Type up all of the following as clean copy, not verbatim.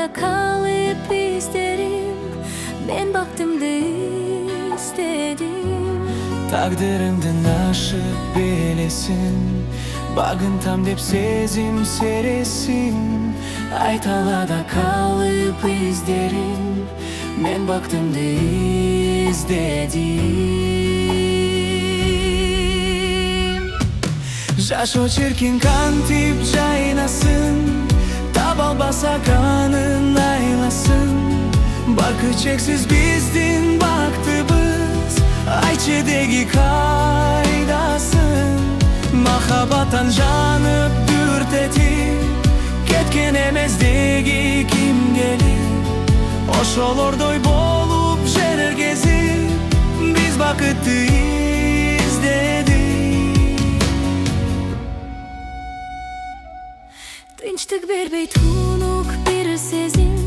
talada kalıp izlerim. Men baktımda istedim. Taqdirimdan aşıp bilesin, bagın tam dep sezim seresin. Ay talada kalıp izlerim, men baktımda izledim. Жаш очеркин кантип жайнасын, табал баса канын айласын. Баркы чексиз биздин бактыбыз, айчедеги кайдасын. Махабаттан жанып дүртетип, кеткен эмездеги ким келип, ошолордой болуп жергезип, биз бакытты издедик. Tinçlik berbey tunuk bir sezim.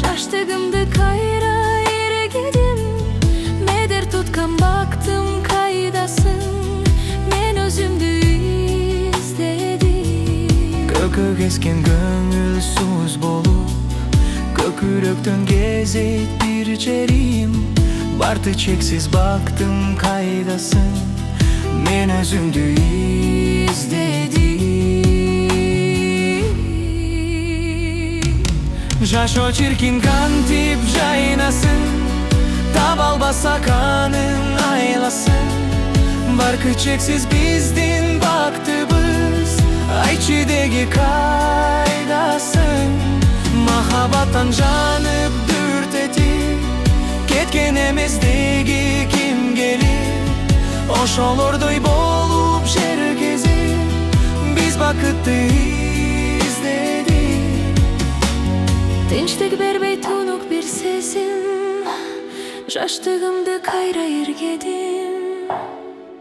Şaştığımda kayra ergedim. Meder tutkan baktım kaydasın. Men özümdü izledim. Kökü kesken gönülsüz bolup, köküröktön gezet bir cerim. Bartı çeksiz baktım kaydasın, men özümdü izledim. Жаш очеркин кантип жайнасын, табал баса канын айласын. Баркы чексиз биздин бактыбыз, айчидеги кайдасын. Махабаттан жанып дүртетип, кеткен эмездеги ким келип, ошолордой болуп жергезип, биз бакытты издедик. Tinçlik berbey tunuk bir sezim. Şaştığımda kayra ergedim.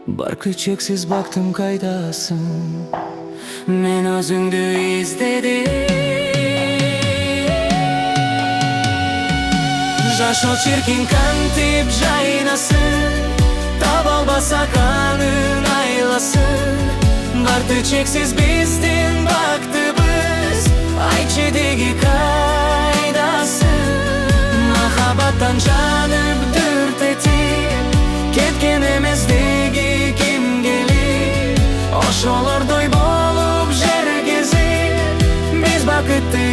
Barkı çeksiz baktım kaydasın, men özüngdü izledim. Жаш очеркин кантип жайнасын, табал баса канын айласын. Барты чексиз биздин бактыбыз, айчедеги кайдасын. Махабаттан жанып дүртетип, кеткен эмездеги ким келип, ошолордой болуп жергезип, биз бакытты